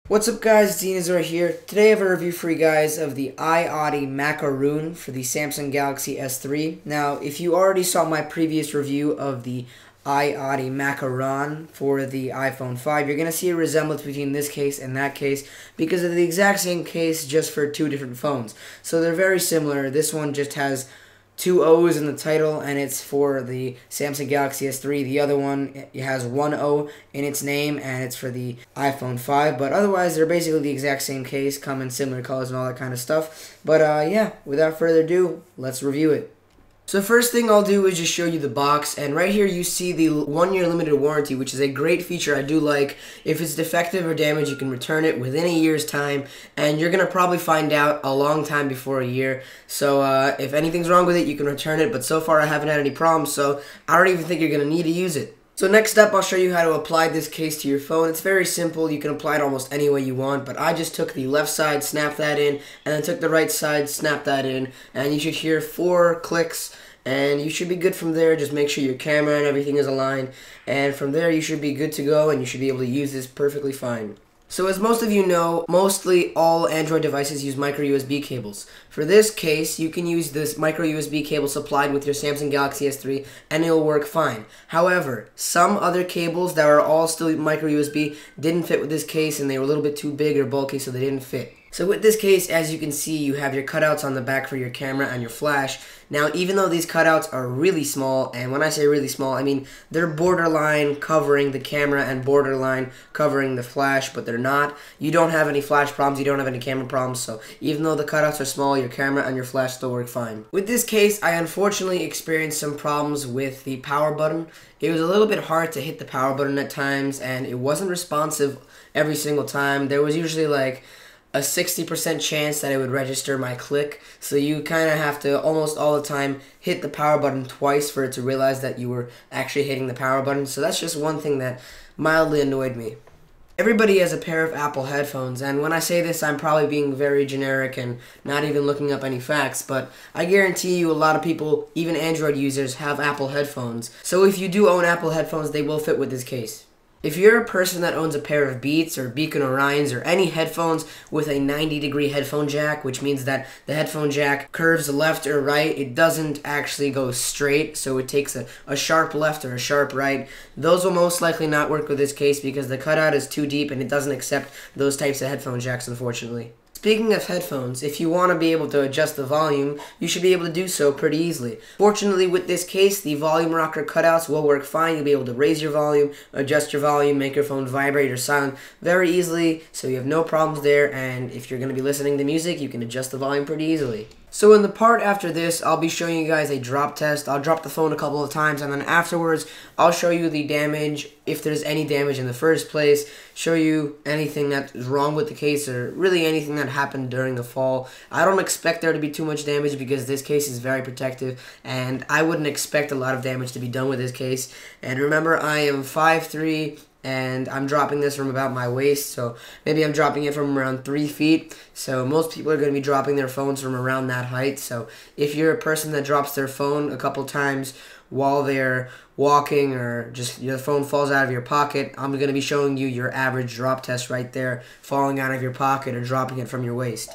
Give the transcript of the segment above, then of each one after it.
What's up guys, Dinazor here. Today I have a review for you guys of the iOttie Macaroon for the Samsung Galaxy S3. Now, if you already saw my previous review of the iOttie Macaroon for the iPhone 5, you're going to see a resemblance between this case and that case because of the exact same case just for two different phones. So they're very similar. This one just has two O's in the title, and it's for the Samsung Galaxy S3. The other one, it has one O in its name, and it's for the iPhone 5. But otherwise, they're basically the exact same case, come in similar colors and all that kind of stuff. But yeah, without further ado, let's review it. So first thing I'll do is just show you the box, and right here you see the 1-year limited warranty, which is a great feature I do like. If it's defective or damaged, you can return it within a year's time, and you're going to probably find out a long time before a year. So if anything's wrong with it, you can return it, but so far I haven't had any problems, so I don't even think you're going to need to use it. So next up, I'll show you how to apply this case to your phone. It's very simple. You can apply it almost any way you want, but I just took the left side, snapped that in, and then took the right side, snapped that in, and you should hear 4 clicks, and you should be good from there. Just make sure your camera and everything is aligned, and from there you should be good to go, and you should be able to use this perfectly fine. So as most of you know, mostly all Android devices use micro USB cables. For this case, you can use this micro USB cable supplied with your Samsung Galaxy S3 and it will work fine. However, some other cables that are all still micro USB didn't fit with this case, and they were a little bit too big or bulky, so they didn't fit. So with this case, as you can see, you have your cutouts on the back for your camera and your flash. Now, even though these cutouts are really small, and when I say really small, I mean they're borderline covering the camera and borderline covering the flash, but they're not. You don't have any flash problems, you don't have any camera problems, so even though the cutouts are small, your camera and your flash still work fine. With this case, I unfortunately experienced some problems with the power button. It was a little bit hard to hit the power button at times, and it wasn't responsive every single time. There was usually like a 60% chance that it would register my click, so you kind of have to almost all the time hit the power button twice for it to realize that you were actually hitting the power button. So that's just one thing that mildly annoyed me. Everybody has a pair of Apple headphones, and when I say this, I'm probably being very generic and not even looking up any facts, but I guarantee you a lot of people, even Android users, have Apple headphones. So if you do own Apple headphones, they will fit with this case. If you're a person that owns a pair of Beats or Beacon Orions or any headphones with a 90-degree headphone jack, which means that the headphone jack curves left or right, it doesn't actually go straight, so it takes a sharp left or a sharp right, those will most likely not work with this case because the cutout is too deep and it doesn't accept those types of headphone jacks, unfortunately. Speaking of headphones, if you want to be able to adjust the volume, you should be able to do so pretty easily. Fortunately, with this case, the volume rocker cutouts will work fine. You'll be able to raise your volume, adjust your volume, make your phone vibrate or silent very easily, so you have no problems there, and if you're going to be listening to music, you can adjust the volume pretty easily. So in the part after this, I'll be showing you guys a drop test. I'll drop the phone a couple of times, and then afterwards, I'll show you the damage, if there's any damage in the first place, show you anything that is wrong with the case, or really anything that happened during the fall. I don't expect there to be too much damage because this case is very protective, and I wouldn't expect a lot of damage to be done with this case. And remember, I am 5'3", and I'm dropping this from about my waist, so maybe I'm dropping it from around 3 feet, so most people are going to be dropping their phones from around that height. So if you're a person that drops their phone a couple times while they're walking, or just your phone falls out of your pocket, I'm going to be showing you your average drop test right there, falling out of your pocket or dropping it from your waist.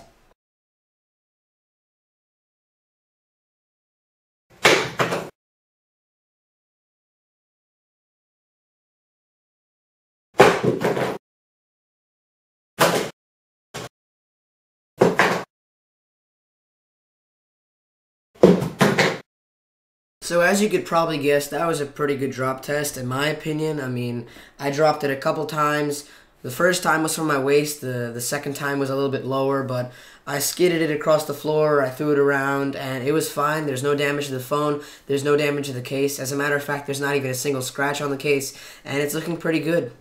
So as you could probably guess, that was a pretty good drop test in my opinion. I mean, I dropped it a couple times. The first time was from my waist, the second time was a little bit lower, but I skidded it across the floor, I threw it around, and it was fine. There's no damage to the phone, there's no damage to the case. As a matter of fact, there's not even a single scratch on the case, and it's looking pretty good.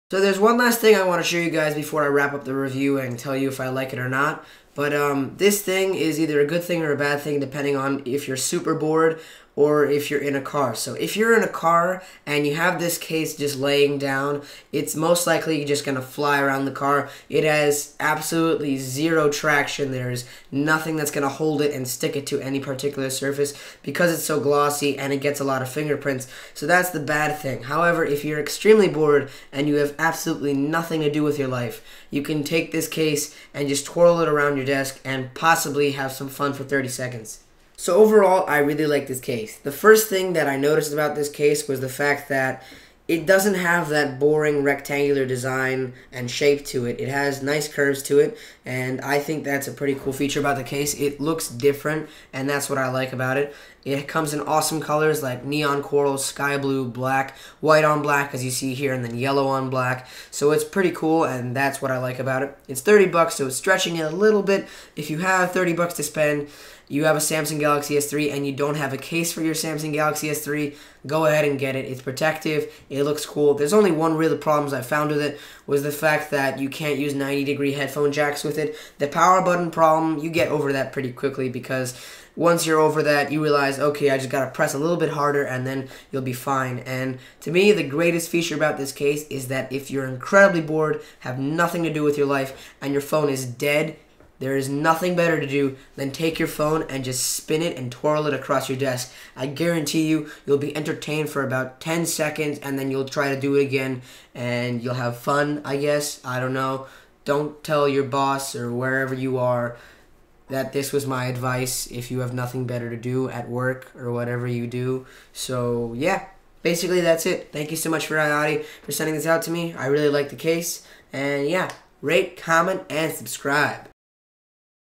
So there's one last thing I want to show you guys before I wrap up the review and tell you if I like it or not. But this thing is either a good thing or a bad thing depending on if you're super bored or if you're in a car. So if you're in a car and you have this case just laying down, it's most likely just going to fly around the car. It has absolutely zero traction. There's nothing that's going to hold it and stick it to any particular surface because it's so glossy and it gets a lot of fingerprints. So that's the bad thing. However, if you're extremely bored and you have absolutely nothing to do with your life, you can take this case and just twirl it around your desk and possibly have some fun for 30 seconds. So overall, I really like this case. The first thing that I noticed about this case was the fact that it doesn't have that boring rectangular design and shape to it. It has nice curves to it, and I think that's a pretty cool feature about the case. It looks different, and that's what I like about it. It comes in awesome colors like neon coral, sky blue, black, white on black as you see here, and then yellow on black. So it's pretty cool, and that's what I like about it. It's 30 bucks, so it's stretching it a little bit. If you have 30 bucks to spend, you have a Samsung Galaxy S3 and you don't have a case for your Samsung Galaxy S3, go ahead and get it. It's protective. It looks cool. There's only one real problems I found with it was the fact that you can't use 90-degree headphone jacks with it. The power button problem, you get over that pretty quickly because once you're over that, you realize, okay, I just got to press a little bit harder and then you'll be fine. And to me, the greatest feature about this case is that if you're incredibly bored, have nothing to do with your life, and your phone is dead, there is nothing better to do than take your phone and just spin it and twirl it across your desk. I guarantee you'll be entertained for about 10 seconds and then you'll try to do it again and you'll have fun, I guess. I don't know. Don't tell your boss or wherever you are that this was my advice if you have nothing better to do at work or whatever you do. So, yeah. Basically, that's it. Thank you so much for iOttie for sending this out to me. I really like the case. And, yeah, rate, comment, and subscribe.